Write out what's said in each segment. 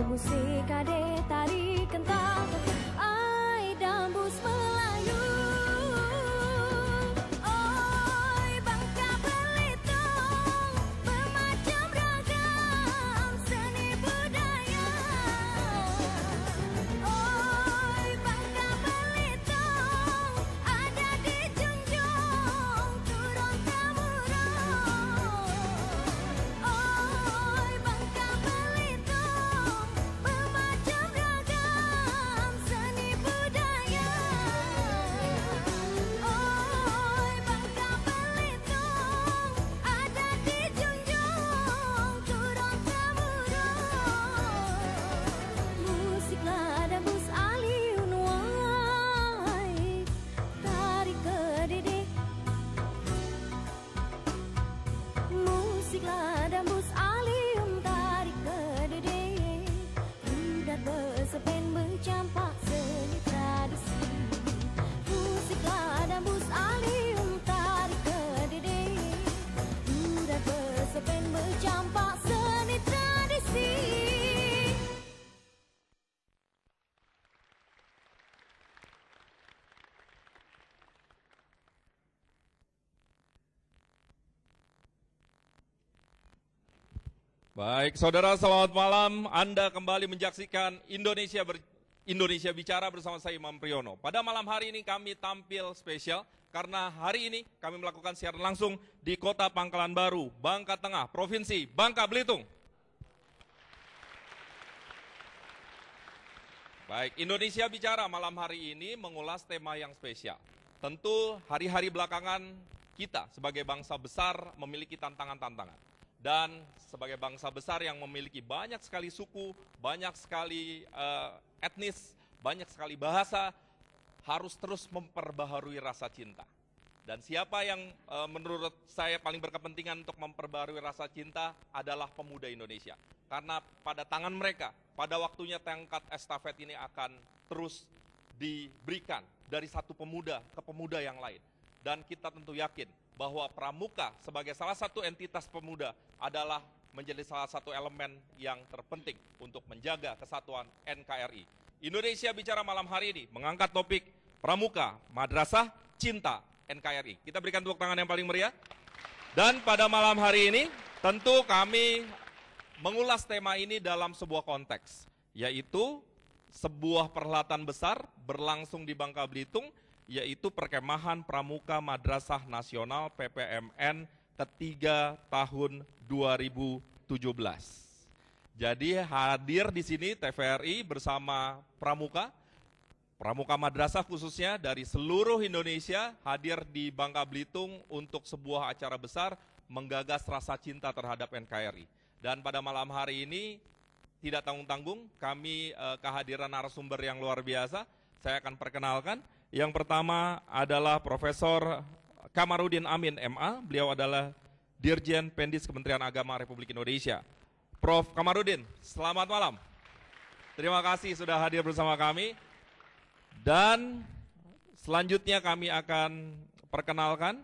musik ade tari kental, ai dambus Melayu. Oi Bangka Belitung, bermacam ragam seni budaya. Oi Bangka Belitung, ada dijunjung turun temurun. Oi Bangka Belitung, bermacam ragam seni budaya. Oi Bangka Belitung, ada dijunjung turun temurun. Musiklah dambus Aliun wai, tarik kedede. Musiklah dambus Aliun tarik kedede. Udah bersepen bercampak seni tradisi. Musiklah dambus Aliun tarik kedede. Udah bersepen bercampak seni tradisi. Baik, saudara, selamat malam. Anda kembali menyaksikan Indonesia Bicara bersama saya Imam Priyono. Pada malam hari ini kami tampil spesial karena hari ini kami melakukan siaran langsung di Kota Pangkalan Baru, Bangka Tengah, Provinsi Bangka Belitung. Baik, Indonesia Bicara malam hari ini mengulas tema yang spesial. Tentu hari-hari belakangan kita sebagai bangsa besar memiliki tantangan-tantangan. Dan sebagai bangsa besar yang memiliki banyak sekali suku, banyak sekali etnis, banyak sekali bahasa, harus terus memperbaharui rasa cinta. Dan siapa yang menurut saya paling berkepentingan untuk memperbaharui rasa cinta adalah pemuda Indonesia. Karena pada tangan mereka, pada waktunya tongkat estafet ini akan terus diberikan dari satu pemuda ke pemuda yang lain. Dan kita tentu yakin bahwa Pramuka sebagai salah satu entitas pemuda adalah menjadi salah satu elemen yang terpenting untuk menjaga kesatuan NKRI. Indonesia Bicara malam hari ini mengangkat topik Pramuka, Madrasah, Cinta, NKRI. Kita berikan tepuk tangan yang paling meriah. Dan pada malam hari ini tentu kami mengulas tema ini dalam sebuah konteks, yaitu sebuah perhelatan besar berlangsung di Bangka Belitung, yaitu Perkemahan Pramuka Madrasah Nasional PPMN ketiga tahun 2017. Jadi hadir di sini TVRI bersama Pramuka Madrasah khususnya dari seluruh Indonesia hadir di Bangka Belitung untuk sebuah acara besar menggagas rasa cinta terhadap NKRI. Dan pada malam hari ini tidak tanggung-tanggung kami kehadiran narasumber yang luar biasa. Saya akan perkenalkan. Yang pertama adalah Profesor Kamarudin Amin MA, beliau adalah Dirjen Pendis Kementerian Agama Republik Indonesia. Prof. Kamarudin, selamat malam. Terima kasih sudah hadir bersama kami. Dan selanjutnya kami akan perkenalkan,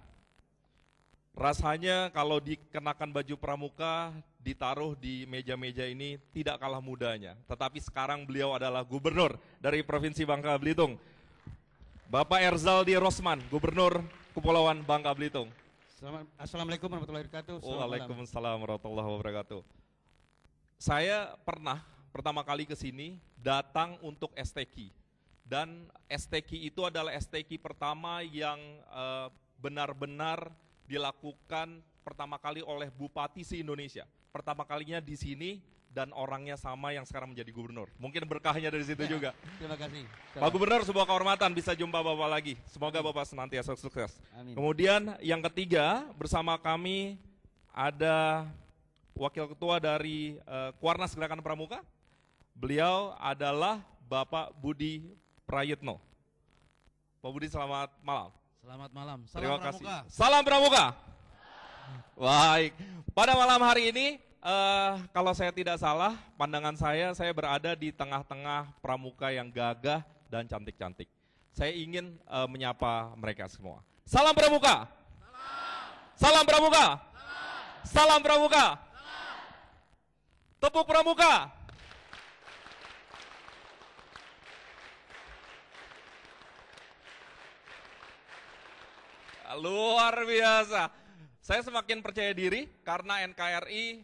rasanya kalau dikenakan baju pramuka, ditaruh di meja-meja ini tidak kalah mudanya. Tetapi sekarang beliau adalah Gubernur dari Provinsi Bangka Belitung. Bapak Erzaldi Rosman, Gubernur Kepulauan Bangka Belitung. Assalamualaikum warahmatullahi wabarakatuh. Waalaikumsalam warahmatullahi wabarakatuh. Saya pernah pertama kali ke sini datang untuk STQ. Dan STQ itu adalah STQ pertama yang benar-benar dilakukan pertama kali oleh Bupati se-Indonesia. Pertama kalinya di sini dan orangnya sama yang sekarang menjadi gubernur. Mungkin berkahnya dari situ juga. Terima kasih. Pak Gubernur, sebuah kehormatan bisa jumpa Bapak lagi. Semoga Bapak senantiasa sukses. Amin. Kemudian yang ketiga bersama kami ada Wakil Ketua dari Kuarnas Gerakan Pramuka. Beliau adalah Bapak Budi Prayitno. Pak Budi, selamat malam. Selamat malam. Salam Terima Pramuka. kasih. Salam Pramuka. Baik. Pada malam hari ini, kalau saya tidak salah, pandangan saya berada di tengah-tengah pramuka yang gagah dan cantik-cantik. Saya ingin menyapa mereka semua. Salam Pramuka. Salam Pramuka. Salam Pramuka. Tepuk Pramuka. Luar biasa. Saya semakin percaya diri karena NKRI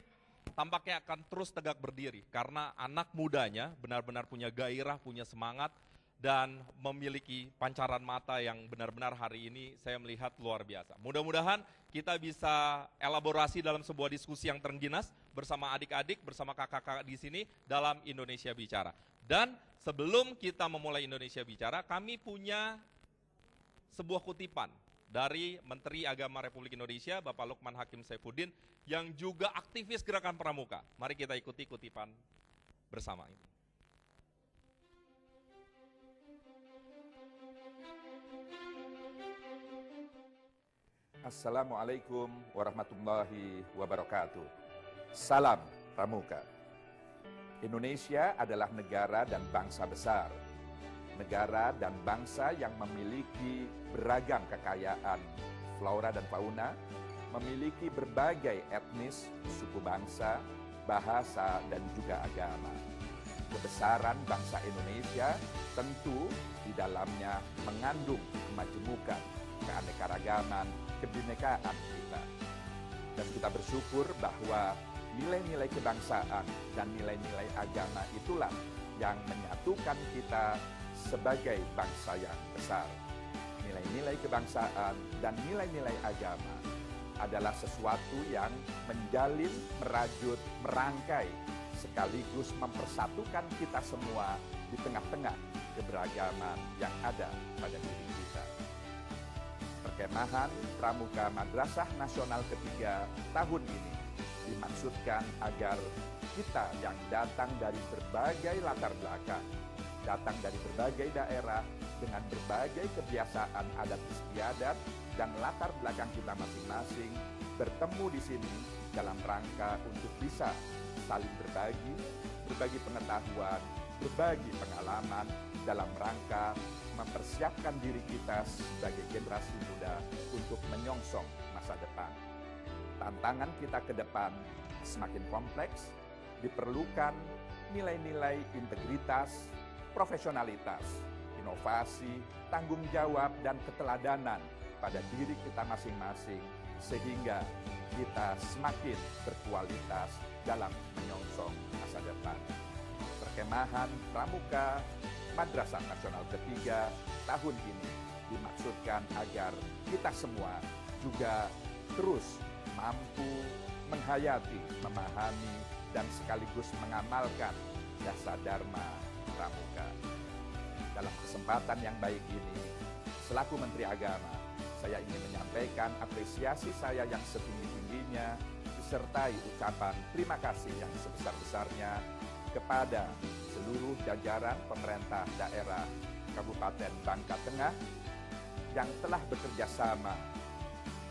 tampaknya akan terus tegak berdiri. Karena anak mudanya benar-benar punya gairah, punya semangat, dan memiliki pancaran mata yang benar-benar hari ini saya melihat luar biasa. Mudah-mudahan kita bisa elaborasi dalam sebuah diskusi yang terengginas bersama adik-adik, bersama kakak-kakak di sini dalam Indonesia Bicara. Dan sebelum kita memulai Indonesia Bicara, kami punya sebuah kutipan dari Menteri Agama Republik Indonesia, Bapak Lukman Hakim Saifuddin, yang juga aktivis Gerakan Pramuka. Mari kita ikuti kutipan bersama ini. Assalamualaikum warahmatullahi wabarakatuh. Salam Pramuka. Indonesia adalah negara dan bangsa besar. Negara dan bangsa yang memiliki beragam kekayaan flora dan fauna, memiliki berbagai etnis, suku bangsa, bahasa, dan juga agama. Kebesaran bangsa Indonesia tentu di dalamnya mengandung kemajemukan, keanekaragaman, kebinekaan kita. Dan kita bersyukur bahwa nilai-nilai kebangsaan dan nilai-nilai agama itulah yang menyatukan kita sebagai bangsa yang besar. Nilai-nilai kebangsaan dan nilai-nilai agama adalah sesuatu yang menjalin, merajut, merangkai, sekaligus mempersatukan kita semua di tengah-tengah keberagaman yang ada pada diri kita. Perkemahan Pramuka Madrasah Nasional ketiga tahun ini dimaksudkan agar kita yang datang dari berbagai latar belakang, datang dari berbagai daerah dengan berbagai kebiasaan adat istiadat dan latar belakang kita masing-masing bertemu di sini dalam rangka untuk bisa saling berbagi pengetahuan, berbagi pengalaman dalam rangka mempersiapkan diri kita sebagai generasi muda untuk menyongsong masa depan. Tantangan kita ke depan semakin kompleks, diperlukan nilai-nilai integritas, profesionalitas, inovasi, tanggung jawab, dan keteladanan pada diri kita masing-masing sehingga kita semakin berkualitas dalam menyongsong masa depan. Perkemahan Pramuka Madrasah Nasional ketiga tahun ini dimaksudkan agar kita semua juga terus mampu menghayati, memahami, dan sekaligus mengamalkan dasar Dharma Pramuka. Dalam kesempatan yang baik ini, selaku Menteri Agama, saya ingin menyampaikan apresiasi saya yang setinggi-tingginya disertai ucapan terima kasih yang sebesar-besarnya kepada seluruh jajaran pemerintah daerah Kabupaten Bangka Tengah yang telah bekerja sama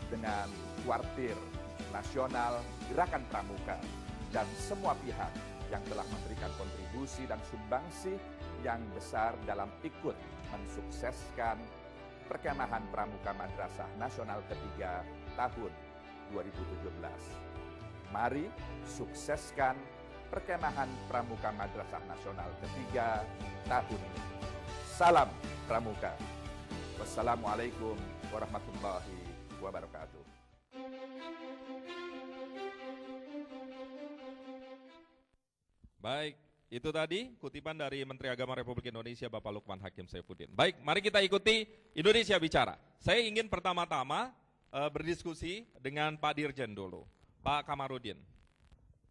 dengan Kuartir Nasional Gerakan Pramuka dan semua pihak yang telah memberikan kontribusi dan sumbangsi yang besar dalam ikut mensukseskan Perkemahan Pramuka Madrasah Nasional ketiga tahun 2017. Mari sukseskan Perkemahan Pramuka Madrasah Nasional ketiga tahun ini. Salam Pramuka. Wassalamualaikum warahmatullahi wabarakatuh. Baik, itu tadi kutipan dari Menteri Agama Republik Indonesia Bapak Lukman Hakim Saifuddin. Baik, mari kita ikuti Indonesia Bicara. Saya ingin pertama-tama berdiskusi dengan Pak Dirjen dulu, Pak Kamarudin.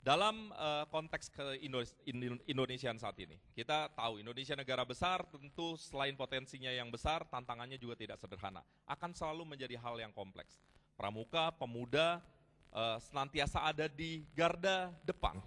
Dalam konteks Indonesiaan saat ini, kita tahu Indonesia negara besar, tentu selain potensinya yang besar, tantangannya juga tidak sederhana. Akan selalu menjadi hal yang kompleks. Pramuka, pemuda, senantiasa ada di garda depan.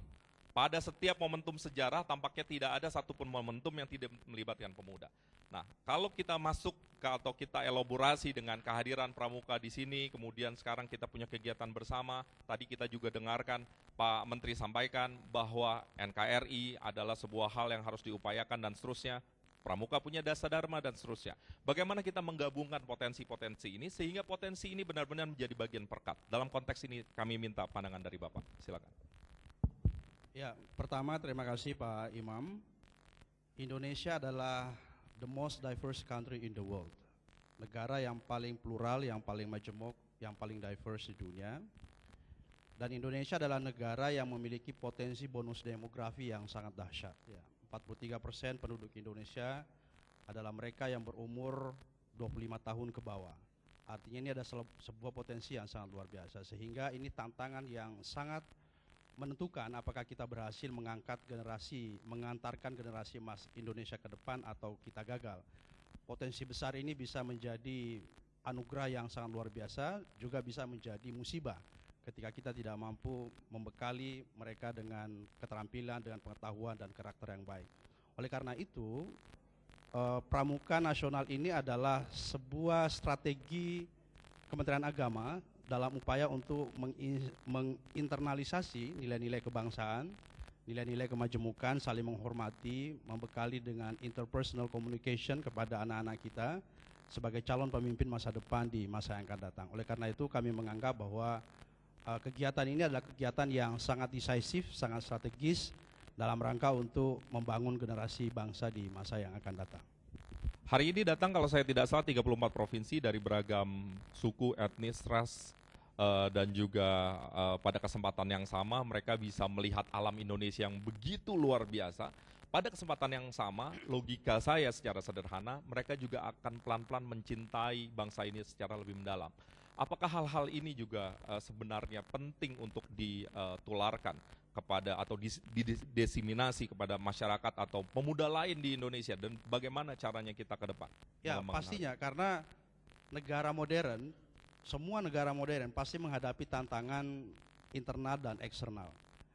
Pada setiap momentum sejarah tampaknya tidak ada satupun momentum yang tidak melibatkan pemuda. Nah, kalau kita masuk atau kita elaborasi dengan kehadiran Pramuka di sini, kemudian sekarang kita punya kegiatan bersama, tadi kita juga dengarkan Pak Menteri sampaikan bahwa NKRI adalah sebuah hal yang harus diupayakan dan seterusnya, Pramuka punya dasar dharma dan seterusnya. Bagaimana kita menggabungkan potensi-potensi ini sehingga potensi ini benar-benar menjadi bagian perkat. Dalam konteks ini kami minta pandangan dari Bapak, silakan. Ya, pertama terima kasih Pak Imam. Indonesia adalah the most diverse country in the world. negara yang paling plural, yang paling majemuk, yang paling diverse di dunia. Dan Indonesia adalah negara yang memiliki potensi bonus demografi yang sangat dahsyat. Ya, 43% penduduk Indonesia adalah mereka yang berumur 25 tahun ke bawah. Artinya ini ada sebuah potensi yang sangat luar biasa, sehingga ini tantangan yang sangat menentukan apakah kita berhasil mengantarkan generasi emas Indonesia ke depan atau kita gagal. Potensi besar ini bisa menjadi anugerah yang sangat luar biasa, juga bisa menjadi musibah ketika kita tidak mampu membekali mereka dengan keterampilan, dengan pengetahuan dan karakter yang baik. Oleh karena itu, Pramuka Nasional ini adalah sebuah strategi Kementerian Agama dalam upaya untuk menginternalisasi nilai-nilai kebangsaan, nilai-nilai kemajemukan, saling menghormati, membekali dengan interpersonal communication kepada anak-anak kita sebagai calon pemimpin masa depan di masa yang akan datang. Oleh karena itu kami menganggap bahwa kegiatan ini adalah kegiatan yang sangat decisif, sangat strategis dalam rangka untuk membangun generasi bangsa di masa yang akan datang. Hari ini datang kalau saya tidak salah 34 provinsi dari beragam suku, etnis, ras, dan juga pada kesempatan yang sama mereka bisa melihat alam Indonesia yang begitu luar biasa. Pada kesempatan yang sama, logika saya secara sederhana, mereka juga akan pelan-pelan mencintai bangsa ini secara lebih mendalam. Apakah hal-hal ini juga sebenarnya penting untuk ditularkan kepada atau didiseminasi kepada masyarakat atau pemuda lain di Indonesia, dan bagaimana caranya kita ke depan? Ya, pastinya karena negara modern, semua negara modern pasti menghadapi tantangan internal dan eksternal.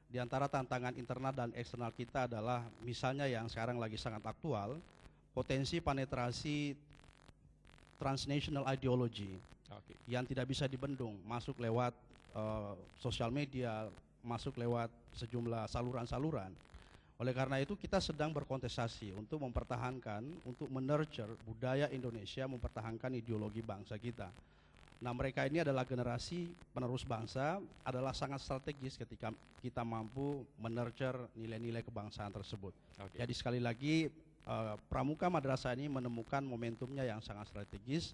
Di antara tantangan internal dan eksternal kita adalah misalnya yang sekarang lagi sangat aktual, potensi penetrasi transnational ideology yang tidak bisa dibendung, masuk lewat sosial media, masuk lewat sejumlah saluran-saluran. Oleh karena itu kita sedang berkontestasi untuk mempertahankan, untuk menurture budaya Indonesia, mempertahankan ideologi bangsa kita. Nah, mereka ini adalah generasi penerus bangsa, adalah sangat strategis ketika kita mampu menurture nilai-nilai kebangsaan tersebut. Jadi sekali lagi Pramuka Madrasah ini menemukan momentumnya yang sangat strategis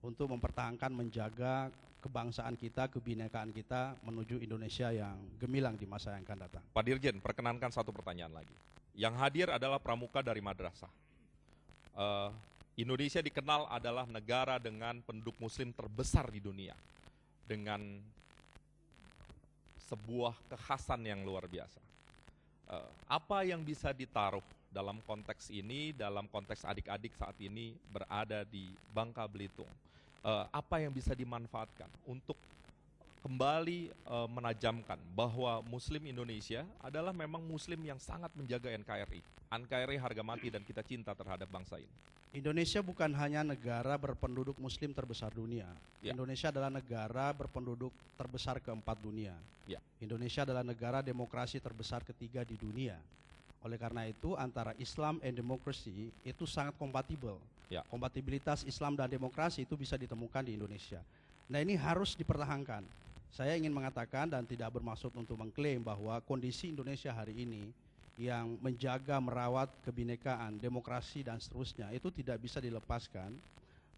untuk mempertahankan, menjaga kebangsaan kita, kebinekaan kita menuju Indonesia yang gemilang di masa yang akan datang. Pak Dirjen, perkenankan satu pertanyaan lagi. Yang hadir adalah pramuka dari madrasah. Indonesia dikenal adalah negara dengan penduduk muslim terbesar di dunia, dengan sebuah kekhasan yang luar biasa. Apa yang bisa ditaruh dalam konteks ini, dalam konteks adik-adik saat ini berada di Bangka Belitung? Apa yang bisa dimanfaatkan untuk kembali menajamkan bahwa Muslim Indonesia adalah memang Muslim yang sangat menjaga NKRI. NKRI harga mati dan kita cinta terhadap bangsa ini. Indonesia bukan hanya negara berpenduduk Muslim terbesar dunia. Ya. Indonesia adalah negara berpenduduk terbesar keempat dunia. Ya. Indonesia adalah negara demokrasi terbesar ketiga di dunia. Oleh karena itu antara Islam and democracy itu sangat kompatibel. Ya. Kompatibilitas Islam dan demokrasi itu bisa ditemukan di Indonesia. Nah, ini harus dipertahankan. Saya ingin mengatakan dan tidak bermaksud untuk mengklaim bahwa kondisi Indonesia hari ini yang menjaga, merawat kebinekaan, demokrasi dan seterusnya itu tidak bisa dilepaskan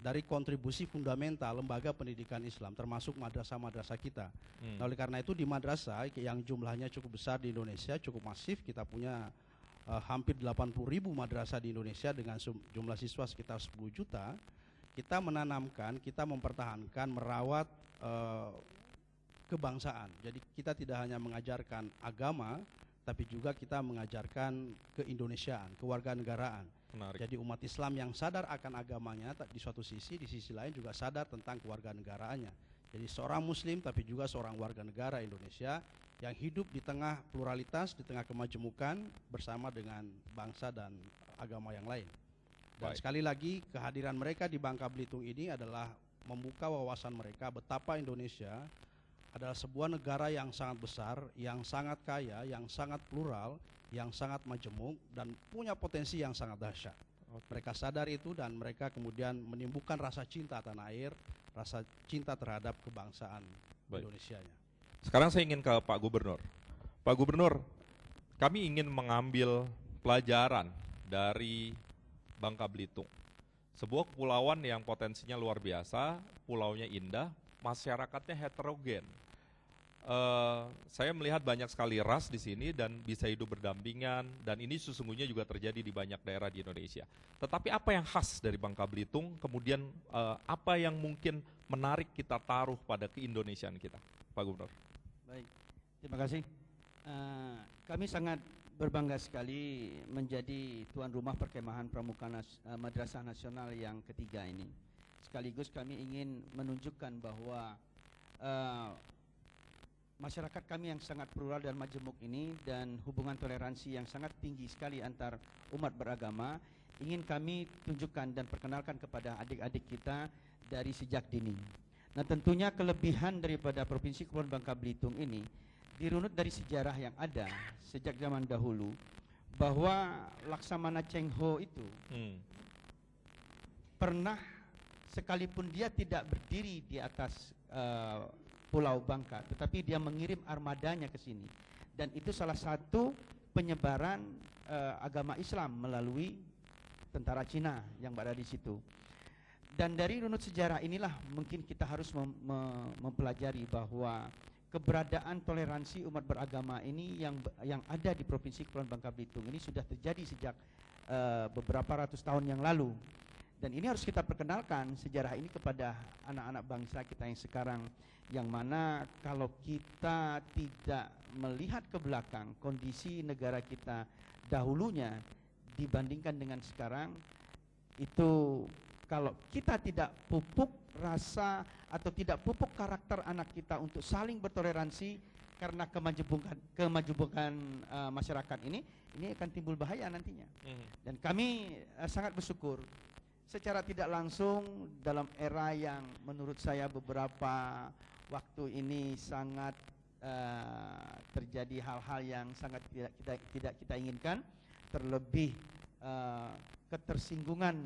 dari kontribusi fundamental lembaga pendidikan Islam termasuk madrasah-madrasah kita. Nah, oleh karena itu di madrasah yang jumlahnya cukup besar di Indonesia, cukup masif, kita punya hampir 80.000 madrasah di Indonesia dengan jumlah siswa sekitar 10 juta, kita menanamkan, kita mempertahankan, merawat kebangsaan. Jadi kita tidak hanya mengajarkan agama, tapi juga kita mengajarkan keindonesiaan, kewarganegaraan. Menarik. Jadi umat Islam yang sadar akan agamanya di suatu sisi, di sisi lain juga sadar tentang kewarganegaraannya. Jadi seorang Muslim tapi juga seorang warga negara Indonesia yang hidup di tengah pluralitas, di tengah kemajemukan bersama dengan bangsa dan agama yang lain. Dan sekali lagi kehadiran mereka di Bangka Belitung ini adalah membuka wawasan mereka betapa Indonesia adalah sebuah negara yang sangat besar, yang sangat kaya, yang sangat plural, yang sangat majemuk dan punya potensi yang sangat dahsyat. Mereka sadar itu dan mereka kemudian menimbulkan rasa cinta tanah air, rasa cinta terhadap kebangsaan Indonesianya. Sekarang saya ingin ke Pak Gubernur. Pak Gubernur, kami ingin mengambil pelajaran dari Bangka Belitung. Sebuah kepulauan yang potensinya luar biasa, pulaunya indah, masyarakatnya heterogen. Saya melihat banyak sekali ras di sini dan bisa hidup berdampingan, dan ini sesungguhnya juga terjadi di banyak daerah di Indonesia. Tetapi apa yang khas dari Bangka Belitung, kemudian apa yang mungkin menarik kita taruh pada keindonesiaan kita, Pak Gubernur? Baik, terima kasih. Kami sangat berbangga sekali menjadi tuan rumah perkemahan Pramuka Madrasah Nasional yang ketiga ini. Sekaligus kami ingin menunjukkan bahwa masyarakat kami yang sangat plural dan majemuk ini dan hubungan toleransi yang sangat tinggi sekali antar umat beragama ingin kami tunjukkan dan perkenalkan kepada adik-adik kita dari sejak dini. Nah, tentunya kelebihan daripada Provinsi Kepulauan Bangka Belitung ini dirunut dari sejarah yang ada sejak zaman dahulu, bahwa Laksamana Cheng Ho itu pernah, sekalipun dia tidak berdiri di atas Pulau Bangka, tetapi dia mengirim armadanya ke sini, dan itu salah satu penyebaran agama Islam melalui tentara Cina yang berada di situ. Dan dari runut sejarah inilah mungkin kita harus mempelajari bahwa keberadaan toleransi umat beragama ini yang ada di Provinsi Kepulauan Bangka Belitung ini sudah terjadi sejak beberapa ratus tahun yang lalu. Dan ini harus kita perkenalkan sejarah ini kepada anak-anak bangsa kita yang sekarang, yang mana kalau kita tidak melihat ke belakang kondisi negara kita dahulunya dibandingkan dengan sekarang, itu kalau kita tidak pupuk rasa atau tidak pupuk karakter anak kita untuk saling bertoleransi karena kemajemukan masyarakat ini akan timbul bahaya nantinya. Dan kami sangat bersyukur secara tidak langsung dalam era yang menurut saya beberapa waktu ini sangat terjadi hal-hal yang sangat tidak kita inginkan, terlebih ketersinggungan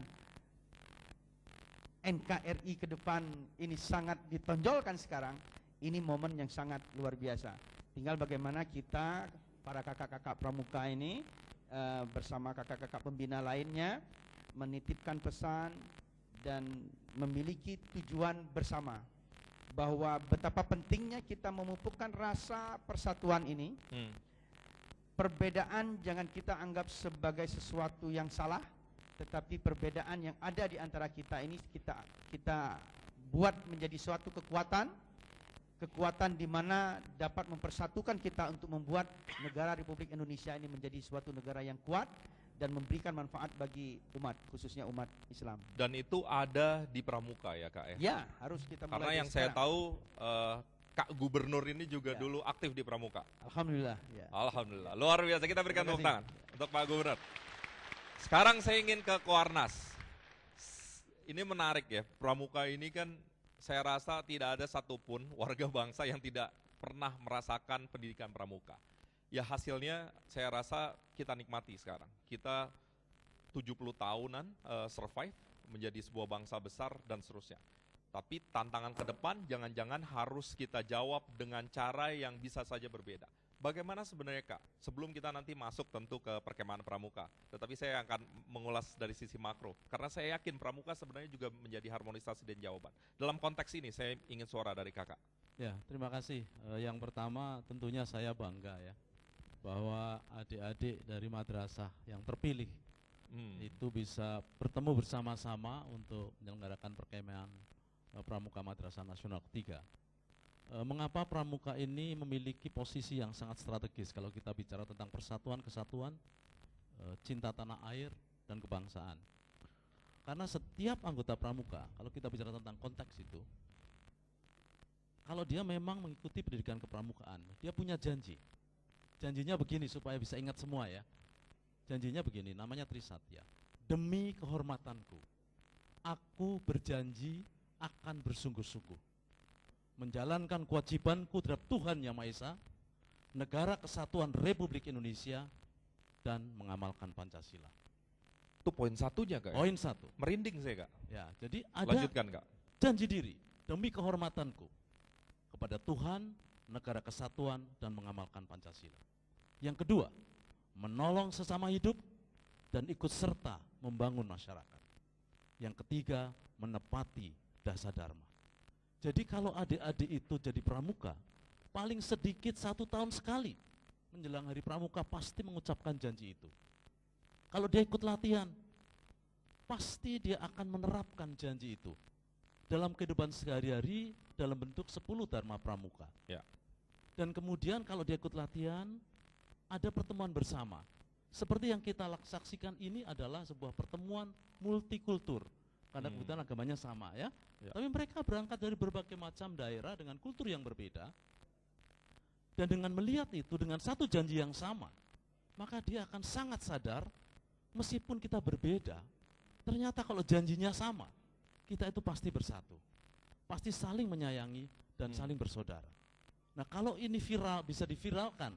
NKRI ke depan ini sangat ditonjolkan sekarang. Ini momen yang sangat luar biasa. Tinggal bagaimana kita para kakak-kakak pramuka ini bersama kakak-kakak pembina lainnya menitipkan pesan dan memiliki tujuan bersama bahwa betapa pentingnya kita memupukkan rasa persatuan ini. Perbedaan jangan kita anggap sebagai sesuatu yang salah, tetapi perbedaan yang ada di antara kita ini kita buat menjadi suatu kekuatan di mana dapat mempersatukan kita untuk membuat negara Republik Indonesia ini menjadi suatu negara yang kuat dan memberikan manfaat bagi umat, khususnya umat Islam. Dan itu ada di Pramuka ya, Kak? Ya, harus kita mulai. Karena yang saya tahu Kak Gubernur ini juga dulu aktif di Pramuka. Alhamdulillah. Ya. Alhamdulillah, luar biasa. Kita berikan tepuk tangan untuk Pak Gubernur. Sekarang saya ingin ke Kuarnas. Ini menarik ya, Pramuka ini kan saya rasa tidak ada satupun warga bangsa yang tidak pernah merasakan pendidikan Pramuka. Ya hasilnya saya rasa kita nikmati sekarang. Kita 70 tahunan survive menjadi sebuah bangsa besar dan seterusnya. Tapi tantangan ke depan jangan-jangan harus kita jawab dengan cara yang bisa saja berbeda. Bagaimana sebenarnya Kak, sebelum kita nanti masuk tentu ke perkemahan Pramuka, tetapi saya akan mengulas dari sisi makro, karena saya yakin Pramuka sebenarnya juga menjadi harmonisasi dan jawaban. Dalam konteks ini saya ingin suara dari Kakak. Ya, terima kasih. Yang pertama tentunya saya bangga ya, bahwa adik-adik dari madrasah yang terpilih itu bisa bertemu bersama-sama untuk menyelenggarakan perkemahan Pramuka Madrasah Nasional ketiga. Mengapa Pramuka ini memiliki posisi yang sangat strategis kalau kita bicara tentang persatuan, kesatuan, cinta tanah air, dan kebangsaan. Karena setiap anggota Pramuka, kalau kita bicara tentang konteks itu, kalau dia memang mengikuti pendidikan kepramukaan, dia punya janji. Janjinya begini supaya bisa ingat semua ya. Janjinya begini, namanya Trisatya. Demi kehormatanku, aku berjanji akan bersungguh-sungguh menjalankan kewajibanku terhadap Tuhan Yang Maha Esa, negara kesatuan Republik Indonesia, dan mengamalkan Pancasila. Itu poin satunya Kak? Poin satu. Merinding saya Kak. Ya, jadi ada Lanjutkan Kak. janji diri demi kehormatanku kepada Tuhan, negara kesatuan, dan mengamalkan Pancasila. Yang kedua, menolong sesama hidup dan ikut serta membangun masyarakat. Yang ketiga, menepati dasa dharma. Jadi kalau adik-adik itu jadi pramuka, paling sedikit 1 tahun sekali menjelang hari pramuka pasti mengucapkan janji itu. Kalau dia ikut latihan, pasti dia akan menerapkan janji itu dalam kehidupan sehari-hari dalam bentuk 10 dharma pramuka. Ya. Dan kemudian kalau dia ikut latihan, ada pertemuan bersama. Seperti yang kita saksikan ini adalah sebuah pertemuan multikultur, karena kebetulan agamanya sama ya. Tapi mereka berangkat dari berbagai macam daerah dengan kultur yang berbeda. Dan dengan melihat itu dengan satu janji yang sama, maka dia akan sangat sadar meskipun kita berbeda, ternyata kalau janjinya sama, kita itu pasti bersatu. Pasti saling menyayangi dan saling bersaudara. Nah, kalau ini viral, bisa diviralkan,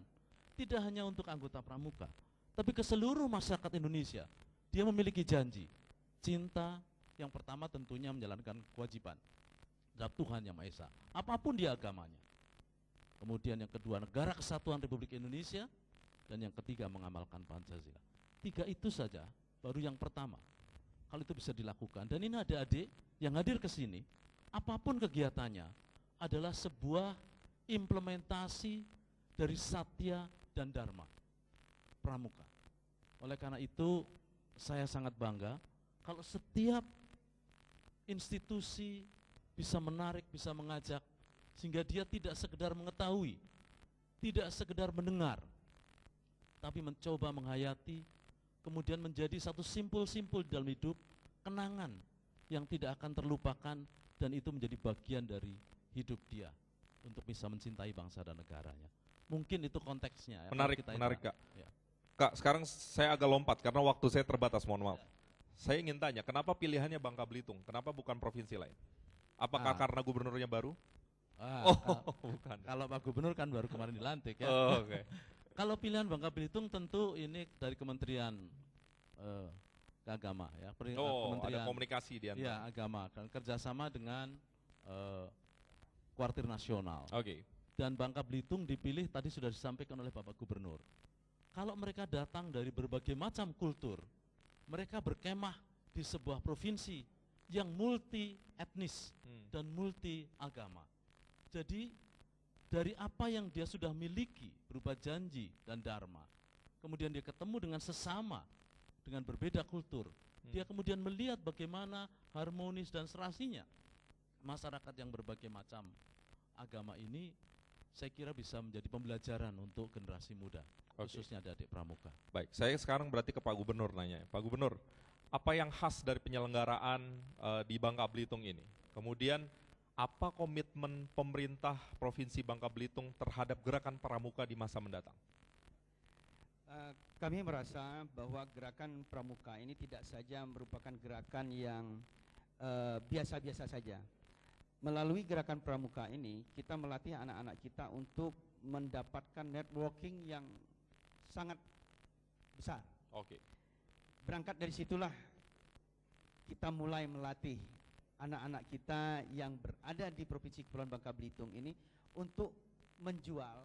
tidak hanya untuk anggota pramuka, tapi ke seluruh masyarakat Indonesia. Dia memiliki janji, cinta, yang pertama tentunya menjalankan kewajiban terhadap Tuhan Yang Maha Esa, apapun dia agamanya. Kemudian yang kedua, negara kesatuan Republik Indonesia, dan yang ketiga mengamalkan Pancasila. 3 itu saja, baru yang pertama. Kalau itu bisa dilakukan, dan ini adik-adik yang hadir ke sini, apapun kegiatannya, adalah sebuah implementasi dari Satya dan Dharma Pramuka. Oleh karena itu, saya sangat bangga kalau setiap institusi bisa menarik, bisa mengajak, sehingga dia tidak sekedar mengetahui, tidak sekedar mendengar, tapi mencoba menghayati, kemudian menjadi satu simpul-simpul dalam hidup, kenangan yang tidak akan terlupakan, dan itu menjadi bagian dari hidup dia untuk bisa mencintai bangsa dan negaranya. Mungkin itu konteksnya. Menarik, menarik Kak. Ya. Kak, sekarang saya agak lompat karena waktu saya terbatas, mohon maaf. Saya ingin tanya, kenapa pilihannya Bangka Belitung? Kenapa bukan provinsi lain? Apakah karena gubernurnya baru? Bukan. Kalau Pak Gubernur kan baru kemarin dilantik ya. Oke. Kalau pilihan Bangka Belitung tentu ini dari Kementerian Agama ya. Ada komunikasi di antara. Ya, agama kan kerjasama dengan Kuartir Nasional. Oke. Dan Bangka Belitung dipilih tadi sudah disampaikan oleh Bapak Gubernur. Kalau mereka datang dari berbagai macam kultur, mereka berkemah di sebuah provinsi yang multi etnis dan multi agama. Jadi dari apa yang dia sudah miliki berupa janji dan dharma, kemudian dia ketemu dengan sesama dengan berbeda kultur, dia kemudian melihat bagaimana harmonis dan serasinya masyarakat yang berbagai macam agama ini. Saya kira bisa menjadi pembelajaran untuk generasi muda, khususnya adik-adik pramuka. Baik, saya sekarang berarti ke Pak Gubernur nanya. Pak Gubernur, apa yang khas dari penyelenggaraan di Bangka Belitung ini? Kemudian apa komitmen pemerintah Provinsi Bangka Belitung terhadap gerakan pramuka di masa mendatang? Kami merasa bahwa gerakan pramuka ini tidak saja merupakan gerakan yang biasa-biasa saja. Melalui gerakan pramuka ini, kita melatih anak-anak kita untuk mendapatkan networking yang sangat besar. Oke. Berangkat dari situlah kita mulai melatih anak-anak kita yang berada di Provinsi Kepulauan Bangka Belitung ini untuk menjual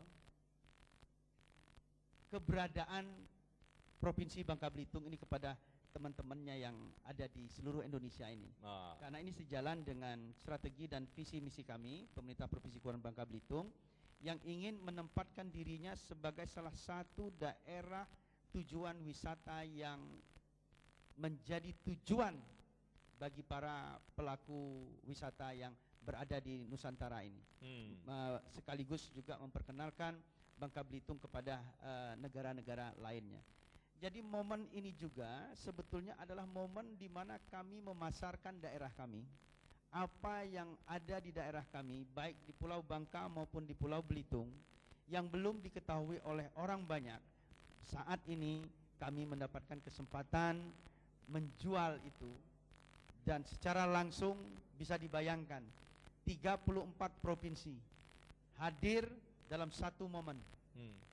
keberadaan Provinsi Bangka Belitung ini kepada teman-temannya yang ada di seluruh Indonesia ini. Karena ini sejalan dengan strategi dan visi misi kami, pemerintah Provinsi Kepulauan Bangka Belitung, yang ingin menempatkan dirinya sebagai salah satu daerah tujuan wisata yang menjadi tujuan bagi para pelaku wisata yang berada di Nusantara ini. Sekaligus juga memperkenalkan Bangka Belitung kepada negara-negara lainnya. Jadi momen ini juga sebetulnya adalah momen di mana kami memasarkan daerah kami. Apa yang ada di daerah kami, baik di Pulau Bangka maupun di Pulau Belitung, yang belum diketahui oleh orang banyak. Saat ini kami mendapatkan kesempatan menjual itu, dan secara langsung bisa dibayangkan 34 provinsi hadir dalam satu momen.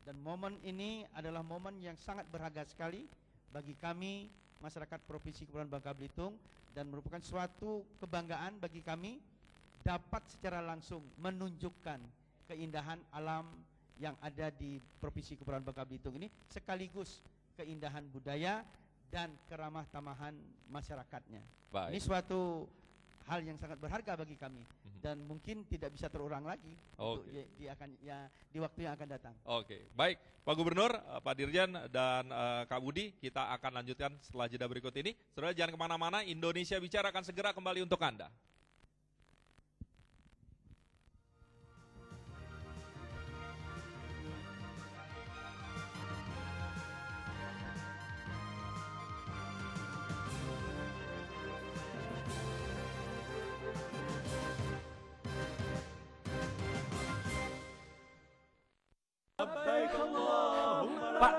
Dan momen ini adalah momen yang sangat berharga sekali bagi kami masyarakat Provinsi Kepulauan Bangka Belitung, dan merupakan suatu kebanggaan bagi kami dapat secara langsung menunjukkan keindahan alam yang ada di Provinsi Kepulauan Bangka Belitung ini, sekaligus keindahan budaya dan keramah tamahan masyarakatnya. Baik. Ini suatu hal yang sangat berharga bagi kami dan mungkin tidak bisa terulang lagi untuk di waktu yang akan datang. Oke, baik Pak Gubernur, Pak Dirjen, dan Kak Budi, kita akan lanjutkan setelah jeda berikut ini. Saudara jangan kemana-mana, Indonesia Bicara akan segera kembali untuk Anda. Pak,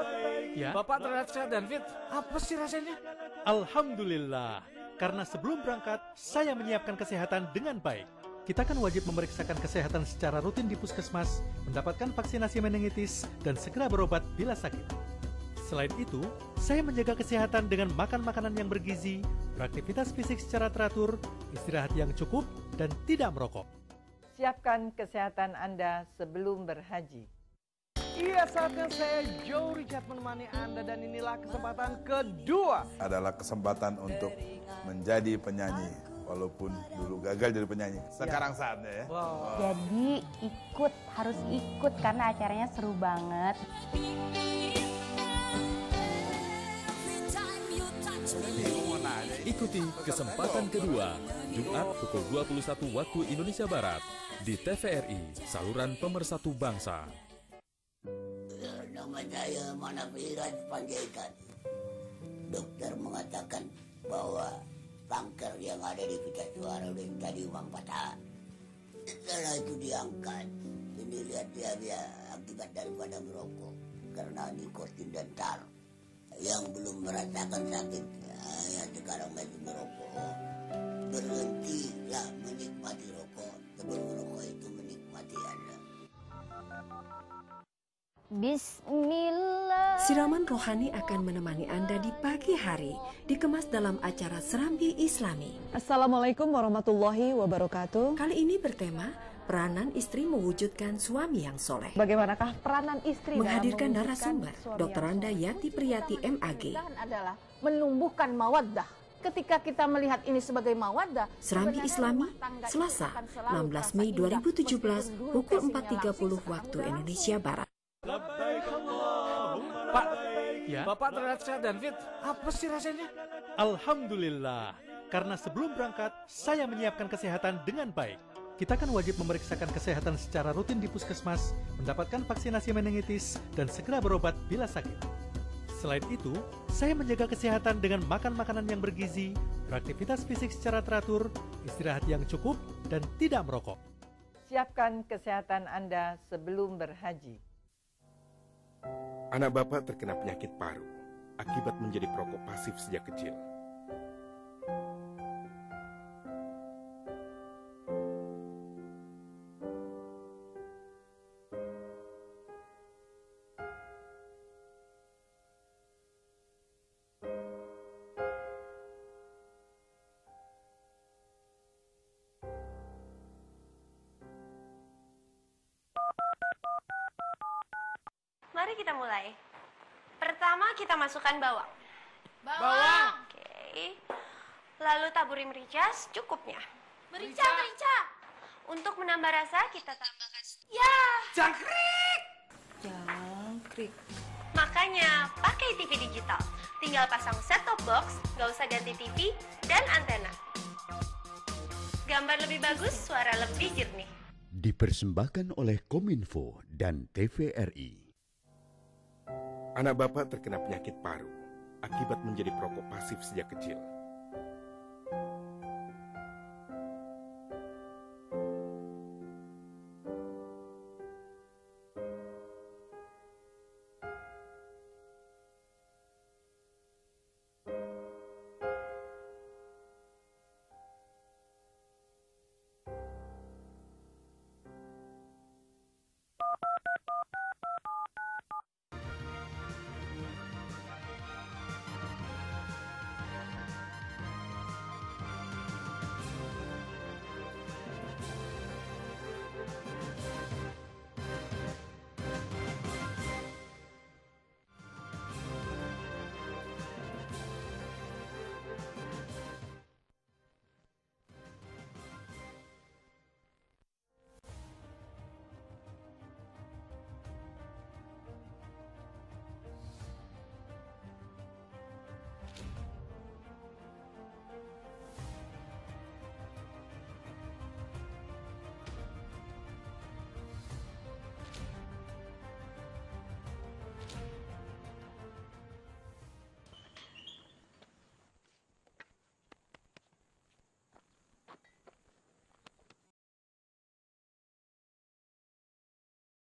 ya? Bapak terlihat sehat dan fit. Apa sih rasanya? Alhamdulillah, karena sebelum berangkat, saya menyiapkan kesehatan dengan baik. Kita kan wajib memeriksakan kesehatan secara rutin di puskesmas, mendapatkan vaksinasi meningitis, dan segera berobat bila sakit. Selain itu, saya menjaga kesehatan dengan makan makanan yang bergizi, beraktivitas fisik secara teratur, istirahat yang cukup, dan tidak merokok. Siapkan kesehatan Anda sebelum berhaji. Iya, saatnya saya Joe Richard menemani Anda dan inilah kesempatan kedua. Adalah kesempatan untuk menjadi penyanyi, walaupun dulu gagal jadi penyanyi. Sekarang saatnya ya. Wow. Jadi harus ikut karena acaranya seru banget. Ikuti kesempatan kedua, Jumat pukul 21 waktu Indonesia Barat di TVRI, saluran Pemersatu Bangsa. Nama saya Manafirat Panjaitan. Dokter mengatakan bahwa kanker yang ada di pita suara udah tadi uang patah. Setelah itu diangkat. Ini lihat dia akibat daripada merokok. Karena nikotin dan tar. Yang belum merasakan sakit, ya sekarang masih merokok. Berhentilah menikmati rokok. Sebelum merokok itu menikmati Anda. Bismillah. Siraman rohani akan menemani Anda di pagi hari, dikemas dalam acara Serambi Islami. Assalamualaikum warahmatullahi wabarakatuh. Kali ini bertema peranan istri mewujudkan suami yang soleh. Bagaimanakah peranan istri menghadirkan narasumber Dr. Anda Yati Priyati MAG adalah menumbuhkan mawaddah. Ketika kita melihat ini sebagai mawaddah, Serambi Islami, Selasa, 16 Mei 2017, pukul 4.30 waktu Indonesia Barat. Pak, ya? Bapak terlihat sehat dan fit. Apa sih rasanya? Alhamdulillah, karena sebelum berangkat, saya menyiapkan kesehatan dengan baik. Kita kan wajib memeriksakan kesehatan secara rutin di puskesmas, mendapatkan vaksinasi meningitis, dan segera berobat bila sakit. Selain itu, saya menjaga kesehatan dengan makan makanan yang bergizi, beraktivitas fisik secara teratur, istirahat yang cukup, dan tidak merokok. Siapkan kesehatan Anda sebelum berhaji. Anak bapak terkena penyakit paru akibat menjadi perokok pasif sejak kecil. Mari kita mulai. Pertama kita masukkan bawang. Bawang. Oke. Lalu taburi merica secukupnya. Merica. Untuk menambah rasa kita tambahkan jangkrik. Makanya pakai TV digital. Tinggal pasang set-top box, nggak usah ganti TV dan antena. Gambar lebih bagus, suara lebih jernih. Dipersembahkan oleh Kominfo dan TVRI. Anak bapak terkena penyakit paru akibat menjadi perokok pasif sejak kecil.